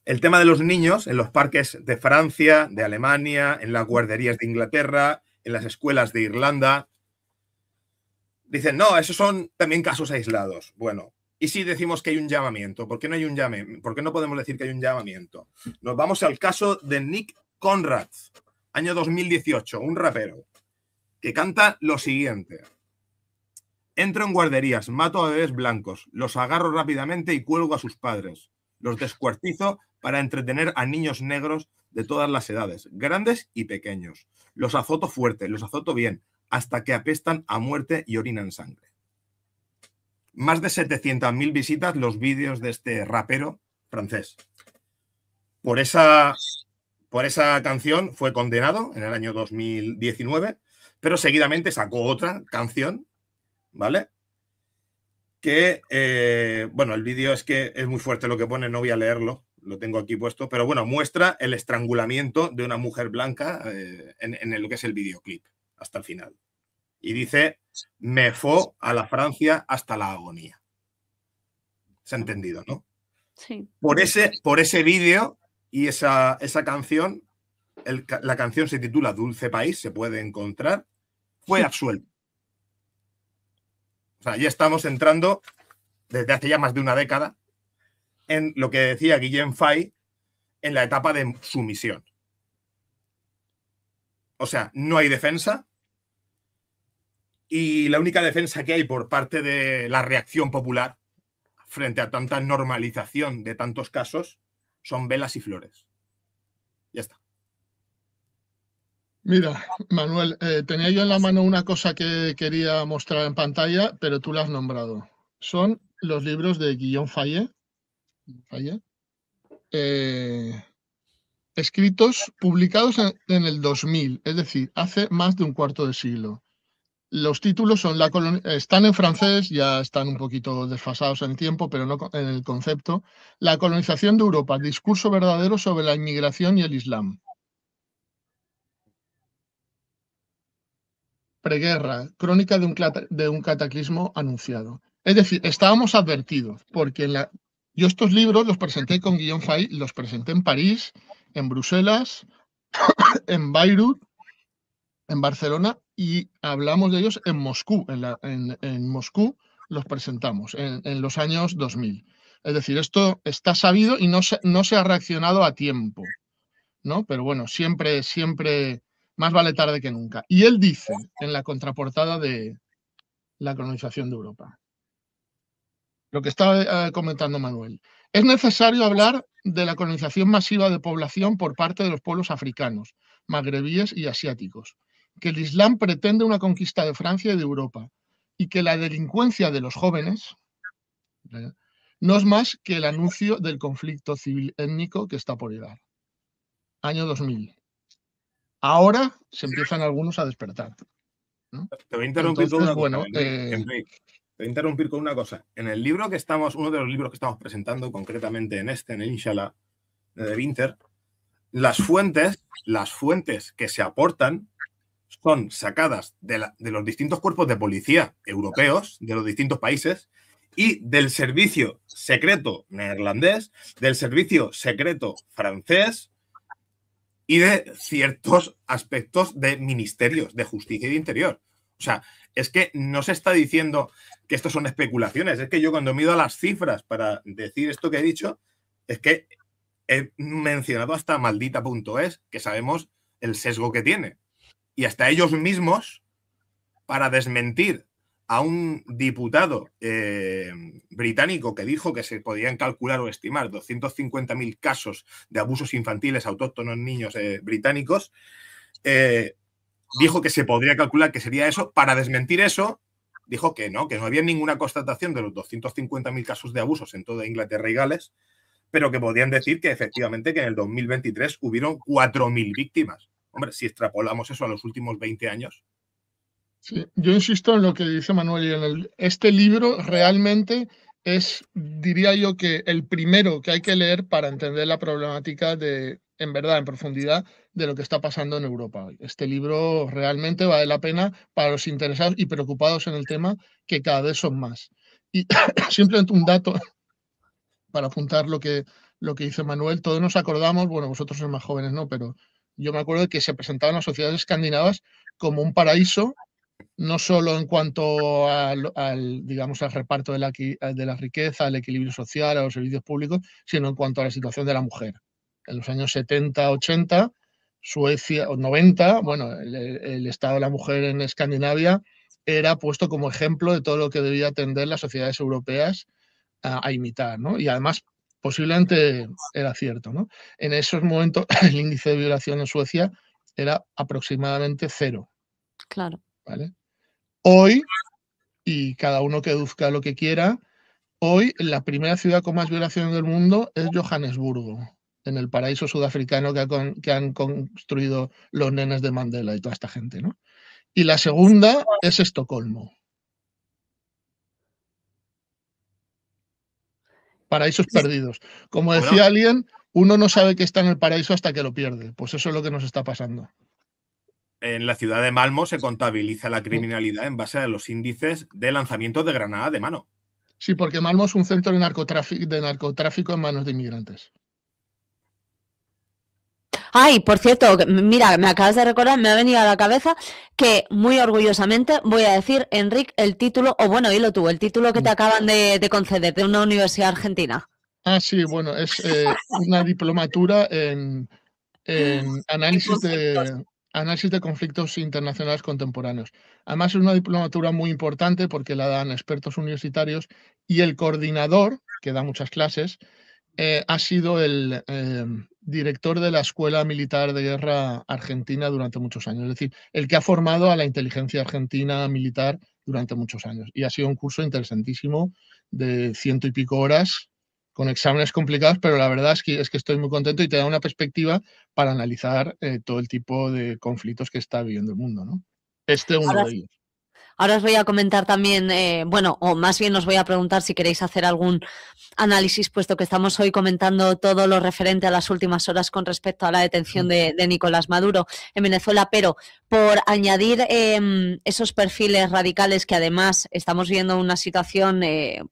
el tema de los niños en los parques de Francia, de Alemania, en las guarderías de Inglaterra, en las escuelas de Irlanda, dicen, no, esos son también casos aislados. Bueno, ¿y si decimos que hay un llamamiento? ¿Por qué no hay un llamamiento? ¿Por qué no podemos decir que hay un llamamiento? Nos vamos al caso de Nick Conrad, año 2018, un rapero, que canta lo siguiente. Entro en guarderías, mato a bebés blancos, los agarro rápidamente y cuelgo a sus padres. Los descuartizo para entretener a niños negros de todas las edades, grandes y pequeños. Los azoto fuerte, los azoto bien, hasta que apestan a muerte y orinan sangre. Más de 700.000 visitas los vídeos de este rapero francés. Por esa canción fue condenado en el año 2019, pero seguidamente sacó otra canción, ¿vale? Que, bueno, el vídeo es que es muy fuerte lo que pone, no voy a leerlo, lo tengo aquí puesto, pero bueno, muestra el estrangulamiento de una mujer blanca en lo que es el videoclip, hasta el final. Y dice, me fue a la Francia hasta la agonía. ¿Se ha entendido, no? Sí. Por ese vídeo y esa canción, la canción se titula Dulce País, se puede encontrar, fue absuelto. O sea, ya estamos entrando desde hace ya más de una década en lo que decía Guillem Fay en la etapa de sumisión. O sea, no hay defensa y la única defensa que hay por parte de la reacción popular frente a tanta normalización de tantos casos son velas y flores. Ya está. Mira, Manuel, tenía yo en la mano una cosa que quería mostrar en pantalla, pero tú la has nombrado. Son los libros de Guillaume Fay, escritos, publicados en el 2000, es decir, hace más de un cuarto de siglo. Los títulos son están en francés, ya están un poquito desfasados en el tiempo, pero no en el concepto. La colonización de Europa, discurso verdadero sobre la inmigración y el Islam. Preguerra, crónica de un cataclismo anunciado. Es decir, estábamos advertidos, porque yo estos libros los presenté con Guillaume Fay, los presenté en París, en Bruselas, en Beirut, en Barcelona, y hablamos de ellos en Moscú. En Moscú los presentamos en los años 2000. Es decir, esto está sabido y no se ha reaccionado a tiempo, ¿no? Pero bueno, siempre más vale tarde que nunca. Y él dice en la contraportada de La colonización de Europa, lo que estaba comentando Manuel, es necesario hablar de la colonización masiva de población por parte de los pueblos africanos, magrebíes y asiáticos, que el Islam pretende una conquista de Francia y de Europa, y que la delincuencia de los jóvenes no es más que el anuncio del conflicto civil étnico que está por llegar. Año 2000. Ahora se empiezan algunos a despertar. ¿no? Te voy a interrumpir con Entonces, una bueno, cosa, Enric. Te voy a interrumpir con una cosa. En el libro que estamos, uno de los libros que estamos presentando, concretamente en el Inshallah, de Winter, las fuentes que se aportan son sacadas de los distintos cuerpos de policía europeos, de los distintos países, y del servicio secreto neerlandés, del servicio secreto francés y de ciertos aspectos de ministerios de justicia y de interior. O sea, es que no se está diciendo que esto son especulaciones, es que yo cuando mido las cifras para decir esto que he dicho, es que he mencionado hasta maldita.es, que sabemos el sesgo que tiene. Y hasta ellos mismos, para desmentir a un diputado británico que dijo que se podían calcular o estimar 250.000 casos de abusos infantiles autóctonos en niños británicos, dijo que se podría calcular que sería eso. Para desmentir eso, dijo que no había ninguna constatación de los 250.000 casos de abusos en toda Inglaterra y Gales, pero que podían decir que efectivamente que en el 2023 hubieron 4.000 víctimas. Hombre, si extrapolamos eso a los últimos 20 años. Sí, yo insisto en lo que dice Manuel. Este libro realmente es, diría yo, que el primero que hay que leer para entender la problemática en verdad, en profundidad, de lo que está pasando en Europa hoy. Este libro realmente vale la pena para los interesados y preocupados en el tema, que cada vez son más. Y simplemente un dato para apuntar lo que dice Manuel. Todos nos acordamos, bueno, vosotros sois más jóvenes, ¿no? Pero yo me acuerdo de que se presentaban las sociedades escandinavas como un paraíso, no solo en cuanto al digamos, al reparto de la riqueza, al equilibrio social, a los servicios públicos, sino en cuanto a la situación de la mujer. En los años 70, 80, Suecia, o 90, bueno, el estado de la mujer en Escandinavia era puesto como ejemplo de todo lo que debía atender las sociedades europeas a imitar, ¿no? Y además, posiblemente era cierto, ¿no? En esos momentos, el índice de violación en Suecia era aproximadamente 0. Claro. ¿Vale? Hoy, y cada uno que deduzca lo que quiera, hoy la primera ciudad con más violaciones del mundo es Johannesburgo, en el paraíso sudafricano que han construido los nenes de Mandela y toda esta gente, ¿no? Y la segunda es Estocolmo. Paraísos perdidos. Como decía alguien, uno no sabe que está en el paraíso hasta que lo pierde. Pues eso es lo que nos está pasando. En la ciudad de Malmö se contabiliza la criminalidad en base a los índices de lanzamiento de granada de mano. Sí, porque Malmö es un centro de narcotráfico en manos de inmigrantes. Ay, por cierto, mira, me acabas de recordar, me ha venido a la cabeza que muy orgullosamente voy a decir, Enric, el título, o bueno, dilo tú, el título que te acaban de conceder de una universidad argentina. Ah, sí, bueno, es una diplomatura en análisis de conflictos internacionales contemporáneos. Además, es una diplomatura muy importante porque la dan expertos universitarios y el coordinador, que da muchas clases, ha sido el director de la Escuela Militar de Guerra Argentina durante muchos años. Es decir, el que ha formado a la inteligencia argentina militar durante muchos años. Y ha sido un curso interesantísimo de 100 y pico horas, con exámenes complicados, pero la verdad es que estoy muy contento y te da una perspectiva para analizar todo el tipo de conflictos que está viviendo el mundo, ¿no? Este es uno de ellos. Ahora os voy a comentar también, bueno, o más bien os voy a preguntar si queréis hacer algún análisis, puesto que estamos hoy comentando todo lo referente a las últimas horas con respecto a la detención de Nicolás Maduro en Venezuela, pero por añadir esos perfiles radicales que además estamos viendo una situación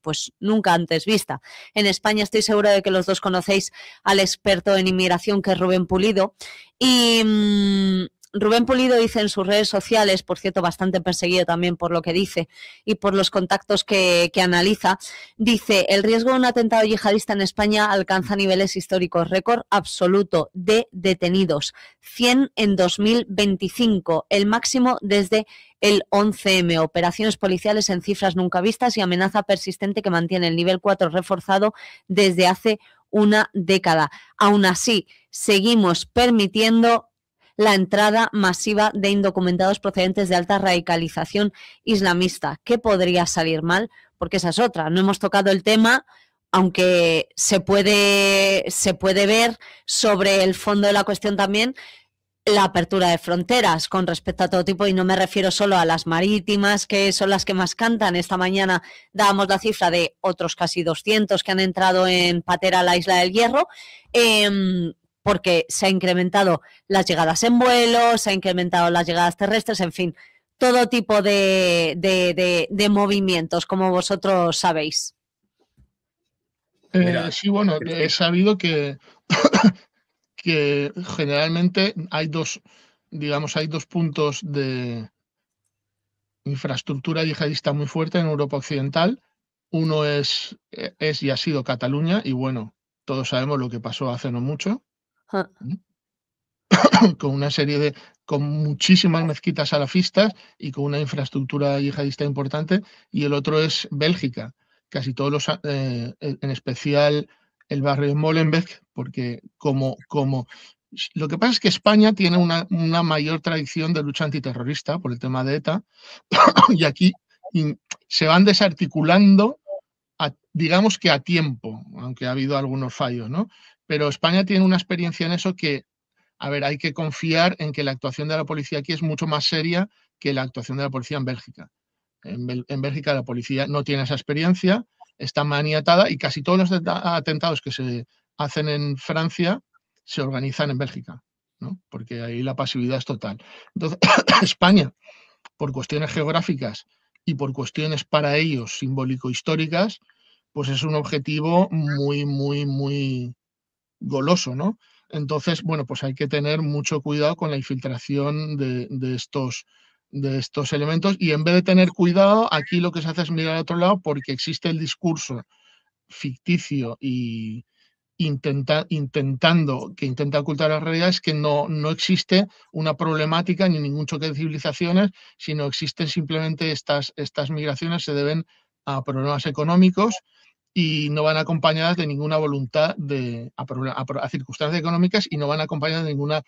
pues nunca antes vista. En España estoy segura de que los dos conocéis al experto en inmigración, que es Rubén Pulido, y Rubén Pulido dice en sus redes sociales, por cierto, bastante perseguido también por lo que dice y por los contactos que analiza, dice: el riesgo de un atentado yihadista en España alcanza niveles históricos, récord absoluto de detenidos, 100 en 2025, el máximo desde el 11M, operaciones policiales en cifras nunca vistas y amenaza persistente que mantiene el nivel 4 reforzado desde hace una década. Aún así, seguimos permitiendo la entrada masiva de indocumentados procedentes de alta radicalización islamista. ¿Qué podría salir mal? Porque esa es otra. No hemos tocado el tema, aunque se puede ver sobre el fondo de la cuestión también, la apertura de fronteras con respecto a todo tipo, y no me refiero solo a las marítimas, que son las que más cantan. Esta mañana dábamos la cifra de otros casi 200 que han entrado en patera a la Isla del Hierro, porque se ha incrementado las llegadas en vuelo, se ha incrementado las llegadas terrestres, en fin, todo tipo de movimientos, como vosotros sabéis. Sí, bueno, he sabido que generalmente hay dos puntos de infraestructura yihadista muy fuerte en Europa Occidental. Uno es y ha sido Cataluña, y bueno, todos sabemos lo que pasó hace no mucho, con muchísimas mezquitas salafistas y con una infraestructura yihadista importante. Y el otro es Bélgica, casi todos los, en especial el barrio de Molenbeek, porque lo que pasa es que España tiene una mayor tradición de lucha antiterrorista por el tema de ETA, y aquí se van desarticulando, digamos que a tiempo, aunque ha habido algunos fallos, ¿no? Pero España tiene una experiencia en eso que, a ver, hay que confiar en que la actuación de la policía aquí es mucho más seria que la actuación de la policía en Bélgica. En Bélgica la policía no tiene esa experiencia, está maniatada, y casi todos los atentados que se hacen en Francia se organizan en Bélgica, ¿no? Porque ahí la pasividad es total. Entonces, España, por cuestiones geográficas y por cuestiones para ellos simbólico-históricas, pues es un objetivo muy, muy, muy goloso, ¿no? Entonces, bueno, pues hay que tener mucho cuidado con la infiltración de estos elementos, y en vez de tener cuidado, aquí lo que se hace es mirar al otro lado, porque existe el discurso ficticio y intenta ocultar la realidad, es que no existe una problemática ni ningún choque de civilizaciones, sino existen simplemente estas migraciones se deben a problemas económicos y no van acompañadas de ninguna voluntad a circunstancias económicas, y no van acompañadas de ninguna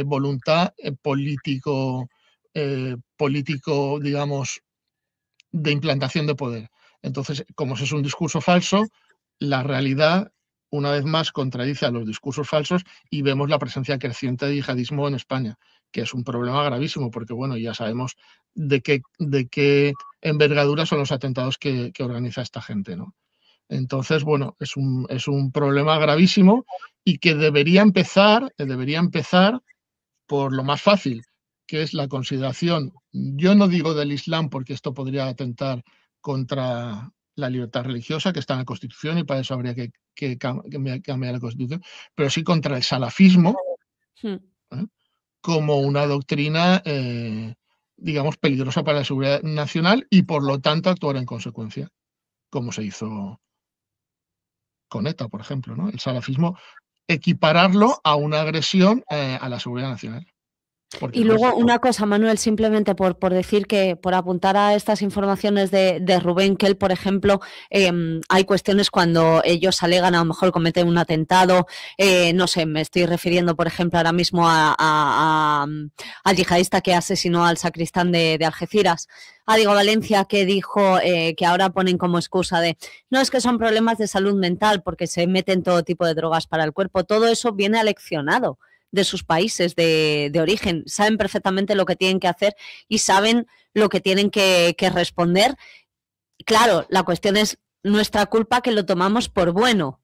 voluntad político, digamos, de implantación de poder. Entonces, como eso es un discurso falso, la realidad, una vez más, contradice a los discursos falsos, y vemos la presencia creciente de yihadismo en España, que es un problema gravísimo, porque bueno, ya sabemos de qué envergadura son los atentados que organiza esta gente, ¿no? Entonces, bueno, es un problema gravísimo, y que debería empezar por lo más fácil, que es la consideración, yo no digo del Islam, porque esto podría atentar contra la libertad religiosa, que está en la Constitución, y para eso habría que cambiar la Constitución, pero sí contra el salafismo, como una doctrina, digamos, peligrosa para la seguridad nacional, y por lo tanto actuar en consecuencia, como se hizo con ETA, por ejemplo, ¿no? El salafismo, equipararlo a una agresión a la seguridad nacional. Y luego una cosa, Manuel, simplemente por decir que, por apuntar a estas informaciones de Rubén, que él, por ejemplo, hay cuestiones cuando ellos alegan a lo mejor cometen un atentado, no sé, me estoy refiriendo, por ejemplo, ahora mismo al yihadista que asesinó al sacristán de Algeciras, a Diego Valencia, que dijo que ahora ponen como excusa de, no, es que son problemas de salud mental porque se meten todo tipo de drogas para el cuerpo. Todo eso viene aleccionado de sus países de origen, saben perfectamente lo que tienen que hacer y saben lo que tienen que responder. Claro, la cuestión es nuestra culpa, que lo tomamos por bueno.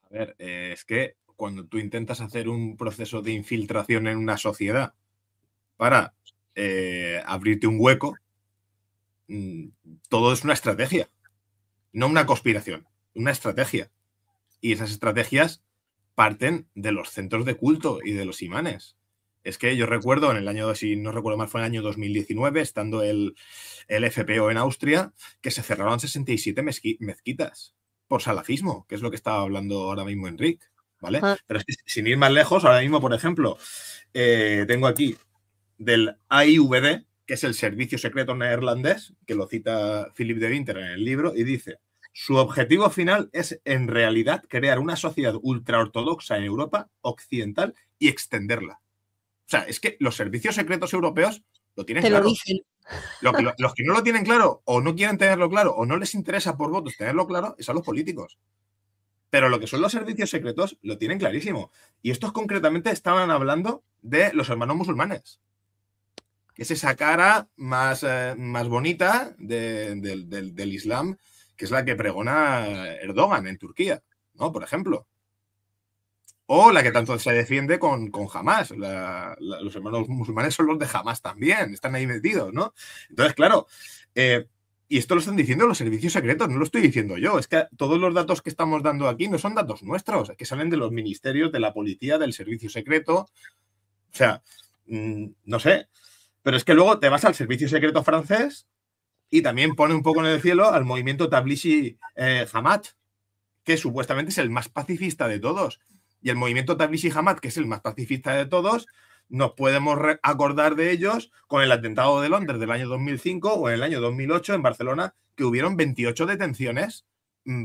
A ver, es que cuando tú intentas hacer un proceso de infiltración en una sociedad para abrirte un hueco, todo es una estrategia, no una conspiración, una estrategia. Y esas estrategias parten de los centros de culto y de los imanes. Es que yo recuerdo en el año, si no recuerdo mal, fue en el año 2019, estando el FPO en Austria, que se cerraron 67 mezquitas por salafismo, que es lo que estaba hablando ahora mismo Enric, ¿vale? Pero es que, sin ir más lejos, ahora mismo, por ejemplo, tengo aquí del AIVD, que es el servicio secreto neerlandés, que lo cita Philip de Winter en el libro, y dice: su objetivo final es, en realidad, crear una sociedad ultraortodoxa en Europa occidental y extenderla. O sea, es que los servicios secretos europeos lo tienen claro. Te lo dicen. Los que no lo tienen claro, o no quieren tenerlo claro, o no les interesa por votos tenerlo claro, son los políticos. Pero lo que son los servicios secretos lo tienen clarísimo. Y estos concretamente estaban hablando de los hermanos musulmanes. Que es esa cara más bonita del Islam, que es la que pregona Erdogan en Turquía, ¿no? Por ejemplo. O la que tanto se defiende con Hamas. Los hermanos musulmanes son los de Hamas también, están ahí metidos, ¿no? Entonces, claro, y esto lo están diciendo los servicios secretos, no lo estoy diciendo yo. Es que todos los datos que estamos dando aquí no son datos nuestros, que salen de los ministerios, de la policía, del servicio secreto. O sea, no sé. Pero es que luego te vas al servicio secreto francés y también pone un poco en el cielo al movimiento Tablighi Hamad, que supuestamente es el más pacifista de todos. Y el movimiento Tablighi Hamad, que es el más pacifista de todos, nos podemos acordar de ellos con el atentado de Londres del año 2005 o en el año 2008 en Barcelona, que hubieron 28 detenciones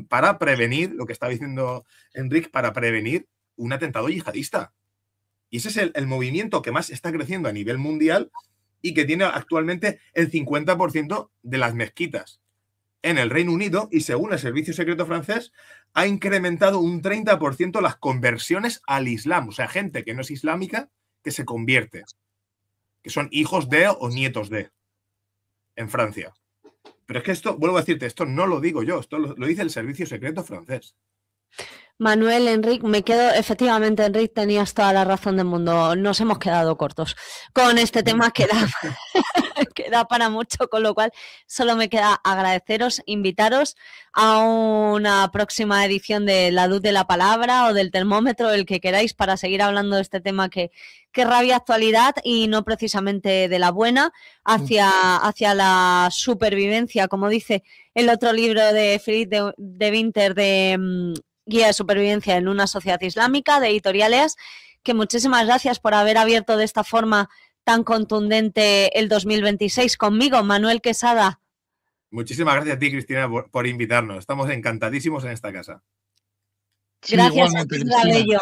para prevenir, lo que estaba diciendo Enric, para prevenir un atentado yihadista. Y ese es el movimiento que más está creciendo a nivel mundial y que tiene actualmente el 50% de las mezquitas en el Reino Unido, y según el Servicio Secreto francés, ha incrementado un 30% las conversiones al Islam. O sea, gente que no es islámica que se convierte, que son hijos de o nietos de, en Francia. Pero es que esto, vuelvo a decirte, esto no lo digo yo, esto lo dice el Servicio Secreto francés. Manuel, Enric, me quedo, efectivamente, Enric, tenías toda la razón del mundo, nos hemos quedado cortos con este tema que da para mucho, con lo cual solo me queda agradeceros, invitaros a una próxima edición de La Luz de la Palabra o del Termómetro, el que queráis, para seguir hablando de este tema que rabia actualidad y no precisamente de la buena, hacia la supervivencia, como dice el otro libro de Philippe de Winter de Guía de Supervivencia en una Sociedad Islámica, de Editoriales, que muchísimas gracias por haber abierto de esta forma tan contundente el 2026 conmigo, Manuel Quesada. Muchísimas gracias a ti, Cristina, por invitarnos. Estamos encantadísimos en esta casa. Sí, gracias, igualmente, Cristina.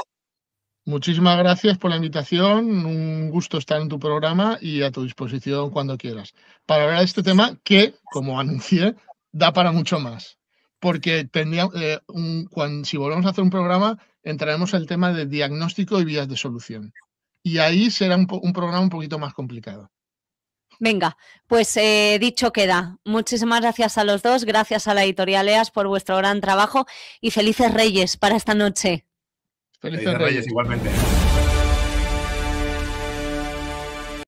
Muchísimas gracias por la invitación, un gusto estar en tu programa y a tu disposición cuando quieras. Para hablar de este tema que, como anuncié, da para mucho más. Porque si volvemos a hacer un programa, entraremos al tema de diagnóstico y vías de solución. Y ahí será un programa un poquito más complicado. Venga, pues dicho queda. Muchísimas gracias a los dos, gracias a la Editorial EAS por vuestro gran trabajo y felices Reyes para esta noche. Felices Reyes igualmente.